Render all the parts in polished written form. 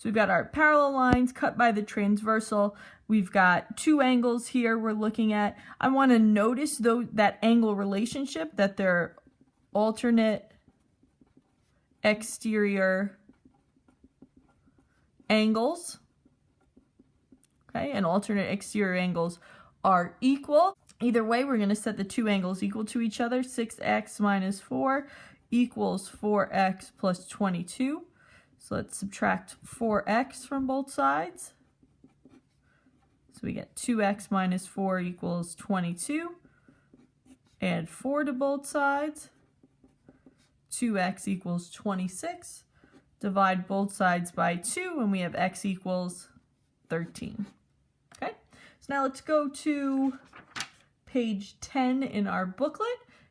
So we've got our parallel lines cut by the transversal. We've got two angles here we're looking at. I want to notice though that angle relationship, that they're alternate exterior angles. Okay, and alternate exterior angles are equal. Either way, we're going to set the two angles equal to each other. 6x minus 4 equals 4x plus 22. So let's subtract 4x from both sides. So we get 2x minus 4 equals 22. Add 4 to both sides. 2x equals 26. Divide both sides by 2, and we have x equals 13. Okay, so now let's go to page 10 in our booklet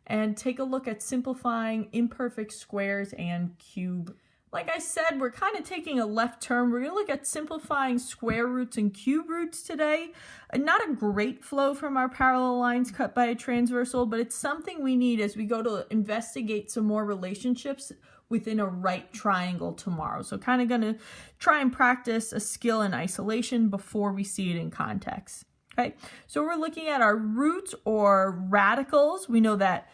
and take a look at simplifying imperfect squares and cube. Like I said, we're kind of taking a left turn. We're going to look at simplifying square roots and cube roots today. Not a great flow from our parallel lines cut by a transversal, but it's something we need as we go to investigate some more relationships within a right triangle tomorrow. So kind of going to try and practice a skill in isolation before we see it in context. Okay, so we're looking at our roots or radicals. We know that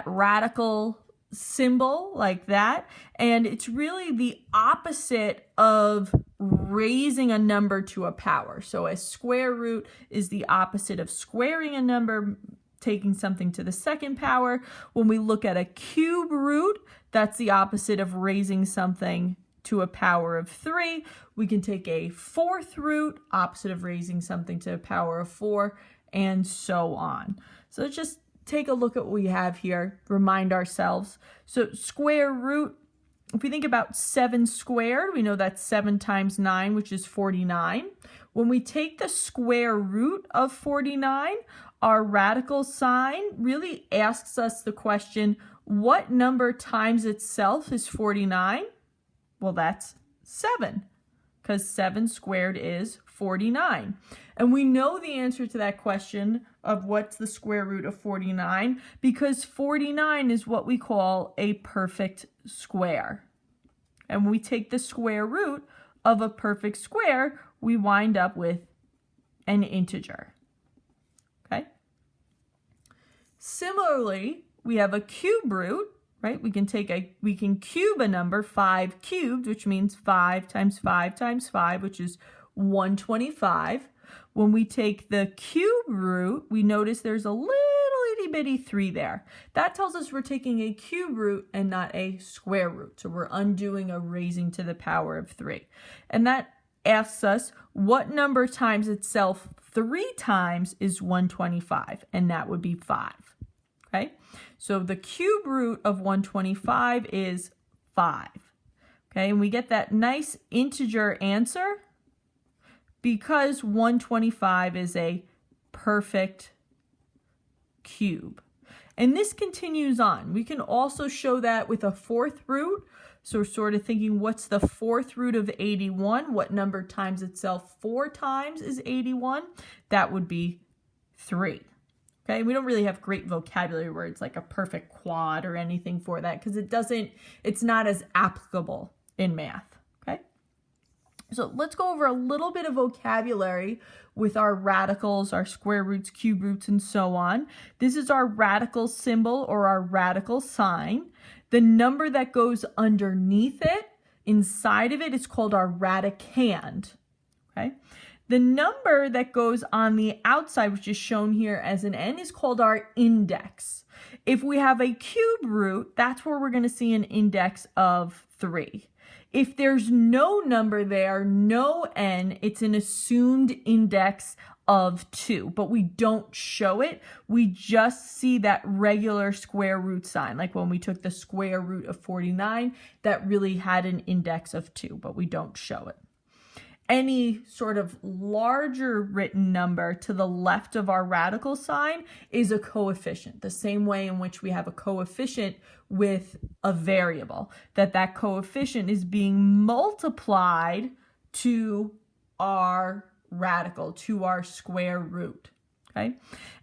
radical symbol like that, and it's really the opposite of raising a number to a power. So a square root is the opposite of squaring a number, taking something to the second power. When we look at a cube root, that's the opposite of raising something to a power of 3. We can take a fourth root, opposite of raising something to a power of 4, and so on. So let's just take a look at what we have here, remind ourselves. So square root, if we think about 7 squared, we know that's 7 times 9, which is 49. When we take the square root of 49, our radical sign really asks us the question, what number times itself is 49? Well, that's 7, because 7 squared is 49. And we know the answer to that question of what's the square root of 49, because 49 is what we call a perfect square. And when we take the square root of a perfect square, we wind up with an integer. Okay? Similarly, we have a cube root, right? We can cube a number, 5 cubed, which means 5 times 5 times 5, which is 125. When we take the cube root, we notice there's a little itty bitty 3 there. That tells us we're taking a cube root and not a square root. So we're undoing a raising to the power of 3. And that asks us what number times itself 3 times is 125, and that would be 5. Okay, so the cube root of 125 is 5. Okay, and we get that nice integer answer because 125 is a perfect cube. And this continues on. We can also show that with a fourth root. So we're sort of thinking, what's the fourth root of 81? What number times itself 4 times is 81? That would be 3. Okay, we don't really have great vocabulary words like a perfect quad or anything for that because it's not as applicable in math. Okay, so let's go over a little bit of vocabulary with our radicals, our square roots, cube roots, and so on. This is our radical symbol or our radical sign. The number that goes underneath it, inside of it, is called our radicand. Okay. The number that goes on the outside, which is shown here as an n, is called our index. If we have a cube root, that's where we're going to see an index of 3. If there's no number there, no n, it's an assumed index of 2, but we don't show it. We just see that regular square root sign, like when we took the square root of 49, that really had an index of 2, but we don't show it. Any sort of larger written number to the left of our radical sign is a coefficient, the same way in which we have a coefficient with a variable, that coefficient is being multiplied to our radical, to our square root. Okay,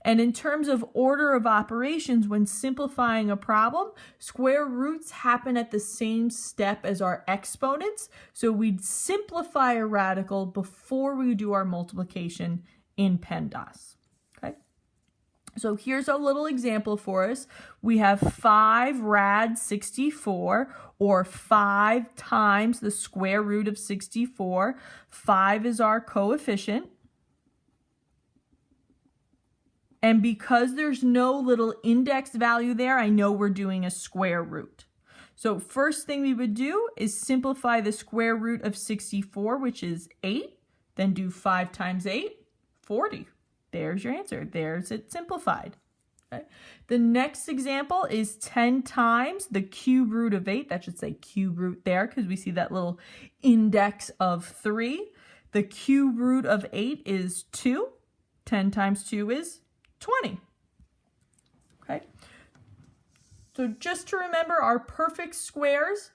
and in terms of order of operations, when simplifying a problem, square roots happen at the same step as our exponents. So we'd simplify a radical before we do our multiplication in PEMDAS. Okay, so here's a little example for us. We have 5 rad 64, or 5 times the square root of 64. 5 is our coefficient. And because there's no little index value there, I know we're doing a square root. So first thing we would do is simplify the square root of 64, which is 8. Then do 5 times 8, 40. There's your answer. There's it simplified. Okay. The next example is 10 times the cube root of 8. That should say cube root there because we see that little index of 3. The cube root of 8 is 2. 10 times 2 is 20. Okay, so just to remember, our perfect squares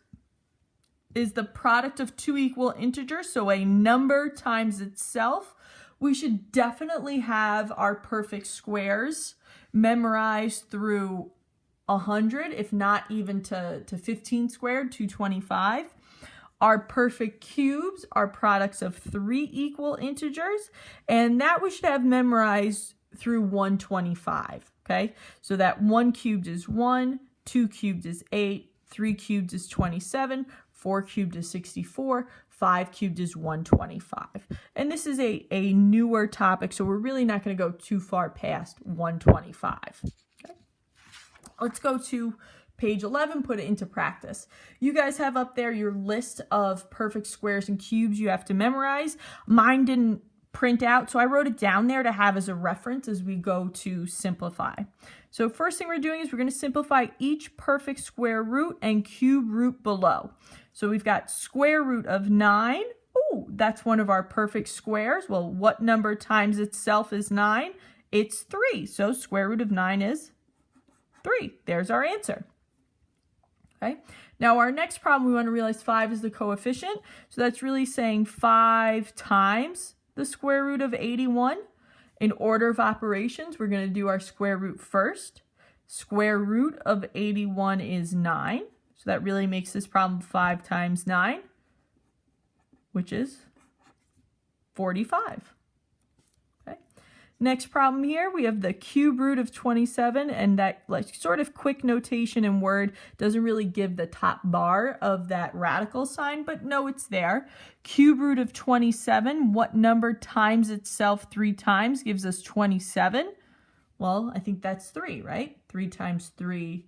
is the product of two equal integers, so a number times itself. We should definitely have our perfect squares memorized through 100, if not even to 15 squared, 225. Our perfect cubes are products of 3 equal integers, and that we should have memorized through 125, okay? So that 1 cubed is 1, 2 cubed is 8, 3 cubed is 27, 4 cubed is 64, 5 cubed is 125. And this is a newer topic, so we're really not going to go too far past 125. Okay? Let's go to page 11, put it into practice. You guys have up there your list of perfect squares and cubes you have to memorize. Mine didn't print out, so I wrote it down there to have as a reference as we go to simplify. So first thing we're doing is we're going to simplify each perfect square root and cube root below. So we've got square root of 9. Oh, that's one of our perfect squares. Well, what number times itself is 9? It's 3. So square root of 9 is 3. There's our answer. Okay. Now our next problem, we want to realize 5 is the coefficient. So that's really saying 5 times the square root of 81. In order of operations, we're going to do our square root first. Square root of 81 is 9. So that really makes this problem 5 times 9, which is 45. Okay. Next problem here, we have the cube root of 27, and that like sort of quick notation in Word doesn't really give the top bar of that radical sign, but no, it's there. Cube root of 27, what number times itself 3 times gives us 27? Well, I think that's 3, right? 3 times 3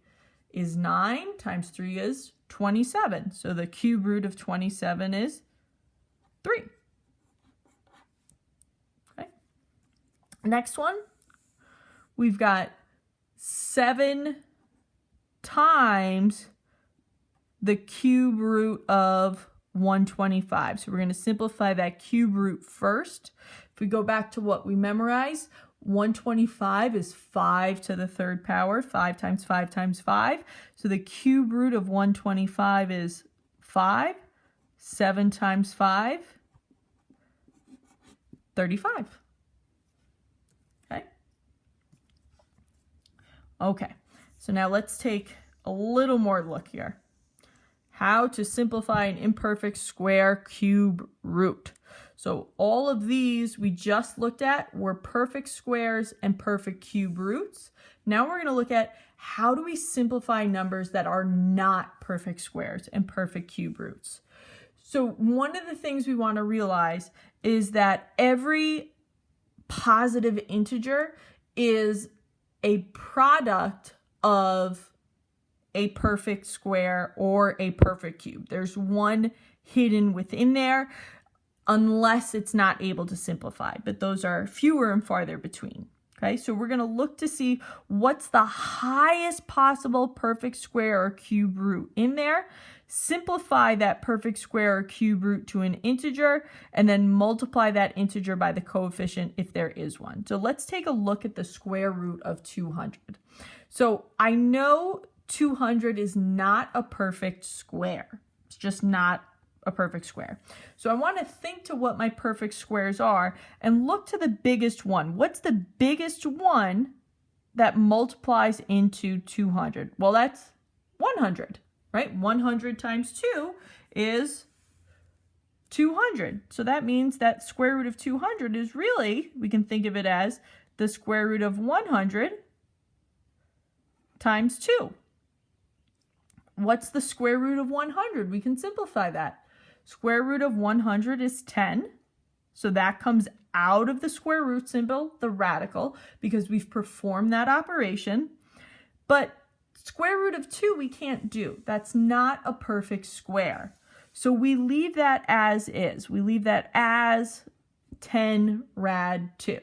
is 9, times 3 is 27. So the cube root of 27 is 3. Okay. Next one, we've got 7 times the cube root of 125. So we're going to simplify that cube root first. If we go back to what we memorized, 125 is 5 to the 3rd power, 5 times 5 times 5. So the cube root of 125 is 5. 7 times 5, 35. Okay. Okay, so now let's take a little more look here. How to simplify an imperfect square cube root. So all of these we just looked at were perfect squares and perfect cube roots. Now we're going to look at how do we simplify numbers that are not perfect squares and perfect cube roots. So one of the things we want to realize is that every positive integer is a product of a perfect square or a perfect cube. There's one hidden within there unless it's not able to simplify, but those are fewer and farther between. Okay, so we're going to look to see what's the highest possible perfect square or cube root in there, simplify that perfect square or cube root to an integer, and then multiply that integer by the coefficient if there is one. So let's take a look at the square root of 200. So I know 200 is not a perfect square. It's just not a perfect square. So I want to think to what my perfect squares are and look to the biggest one. What's the biggest one that multiplies into 200? Well, that's 100, right? 100 times 2 is 200. So that means that square root of 200 is really, we can think of it as the square root of 100 times 2. What's the square root of 100? We can simplify that. Square root of 100 is 10. So that comes out of the square root symbol, the radical, because we've performed that operation. But square root of 2 we can't do. That's not a perfect square. So we leave that as is. We leave that as 10 rad 2.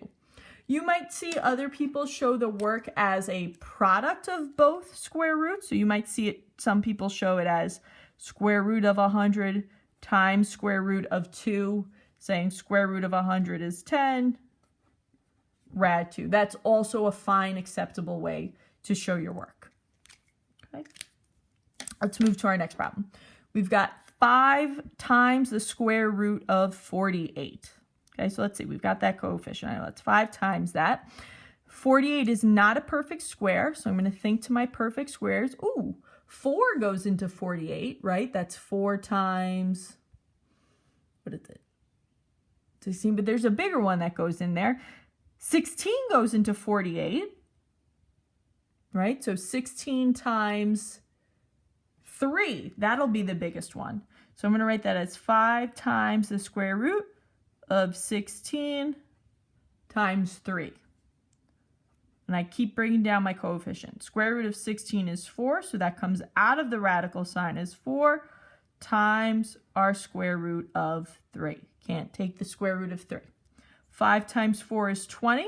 You might see other people show the work as a product of both square roots. So you might see it, some people show it as square root of 100 times square root of 2, saying square root of 100 is 10, rad 2. That's also a fine, acceptable way to show your work. Okay. Let's move to our next problem. We've got 5 times the square root of 48. Okay, so let's see, we've got that coefficient. I know that's 5 times that. 48 is not a perfect square, so I'm going to think to my perfect squares. Ooh, 4 goes into 48, right? That's 4 times, what is it? 16, but there's a bigger one that goes in there. 16 goes into 48, right? So 16 times 3, that'll be the biggest one. So I'm going to write that as 5 times the square root of 16 times 3. And I keep bringing down my coefficient. Square root of 16 is 4, so that comes out of the radical sign as 4 times our square root of 3. Can't take the square root of 3. 5 times 4 is 20,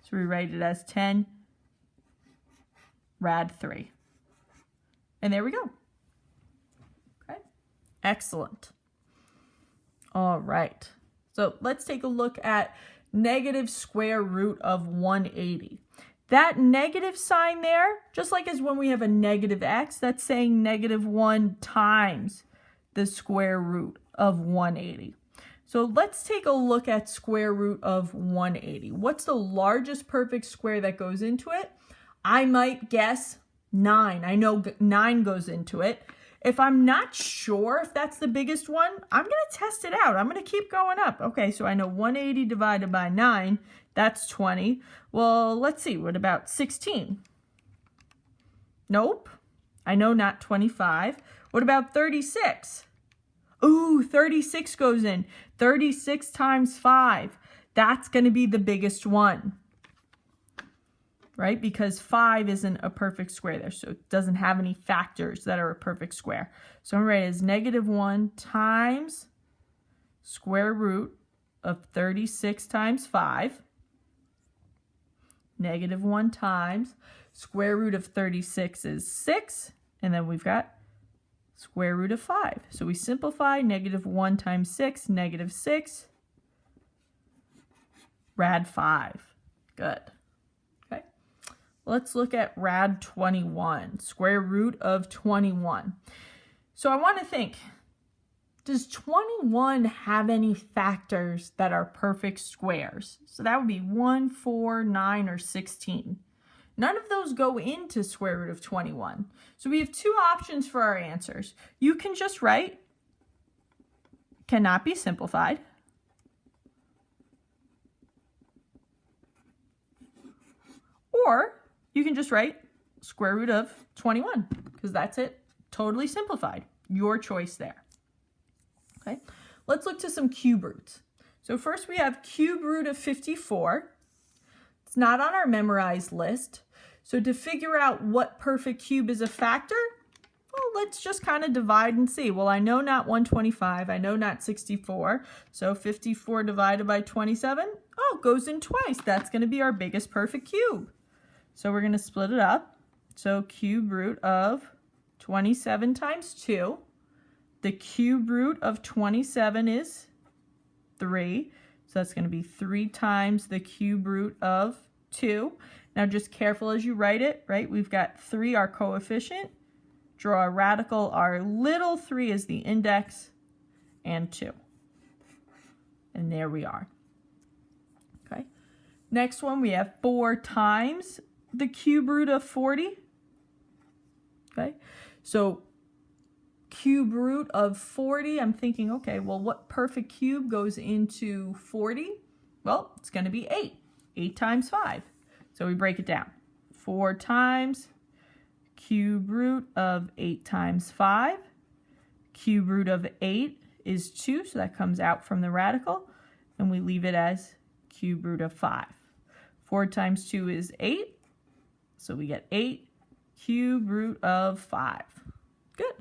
so we write it as 10 rad 3. And there we go. Okay, excellent. All right. So let's take a look at negative square root of 180. That negative sign there, just like as when we have a negative x, that's saying negative 1 times the square root of 180. So let's take a look at square root of 180. What's the largest perfect square that goes into it? I might guess 9. I know 9 goes into it. If I'm not sure if that's the biggest one, I'm going to test it out. I'm going to keep going up. Okay, so I know 180 divided by 9, that's 20. Well, let's see. What about 16? Nope. I know not 25. What about 36? Ooh, 36 goes in. 36 times 5. That's going to be the biggest one, right? Because 5 isn't a perfect square there, so it doesn't have any factors that are a perfect square. So I'm going to write it as negative 1 times square root of 36 times 5. Negative 1 times square root of 36 is 6, and then we've got square root of 5. So we simplify, negative 1 times 6, negative 6, rad 5. Good. Okay. Let's look at rad 21, square root of 21. So I want to think, does 21 have any factors that are perfect squares? So that would be 1, 4, 9, or 16. None of those go into square root of 21. So we have 2 options for our answers. You can just write, cannot be simplified. Or you can just write square root of 21, because that's it, totally simplified. Your choice there. Okay, let's look to some cube roots. So first we have cube root of 54. It's not on our memorized list. So to figure out what perfect cube is a factor, well, let's just kind of divide and see. Well, I know not 125, I know not 64, so 54 divided by 27, oh, goes in twice. That's going to be our biggest perfect cube. So we're going to split it up. So cube root of 27 times 2. The cube root of 27 is 3. So that's going to be 3 times the cube root of 2. Now just careful as you write it, right? We've got 3, our coefficient. Draw a radical. Our little 3 is the index. and 2. And there we are. Okay. Next one, we have 4 times the cube root of 40. Okay. So cube root of 40, I'm thinking, okay, well, what perfect cube goes into 40? Well, it's going to be 8. 8 times 5. So we break it down. 4 times cube root of 8 times 5. Cube root of 8 is 2, so that comes out from the radical, and we leave it as cube root of 5. 4 times 2 is 8, so we get 8 cube root of 5. Good.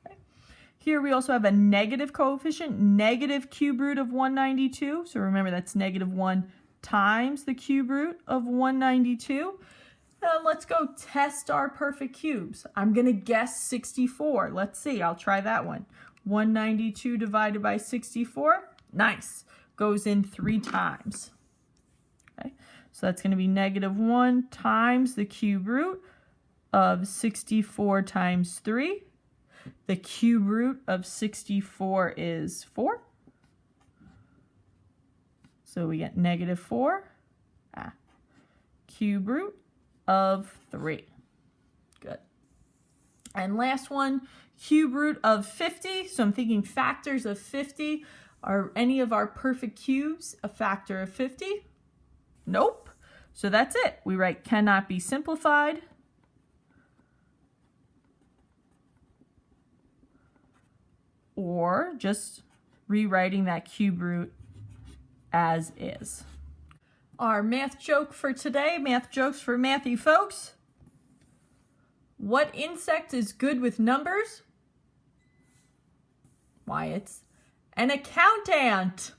Okay. Here we also have a negative coefficient, negative cube root of 192. So remember, that's negative 1 times the cube root of 192. And let's go test our perfect cubes. I'm going to guess 64. Let's see. I'll try that one. 192 divided by 64. Nice. Goes in 3 times. Okay. So that's going to be negative 1 times the cube root of 64 times 3. The cube root of 64 is 4. So we get negative 4. Cube root of 3. Good. And last one, cube root of 50. So I'm thinking factors of 50. Are any of our perfect cubes a factor of 50? Nope. So that's it. We write cannot be simplified. Or just rewriting that cube root as is. Our math joke for today, math jokes for mathy folks. What insect is good with numbers? Why, it's an accountant.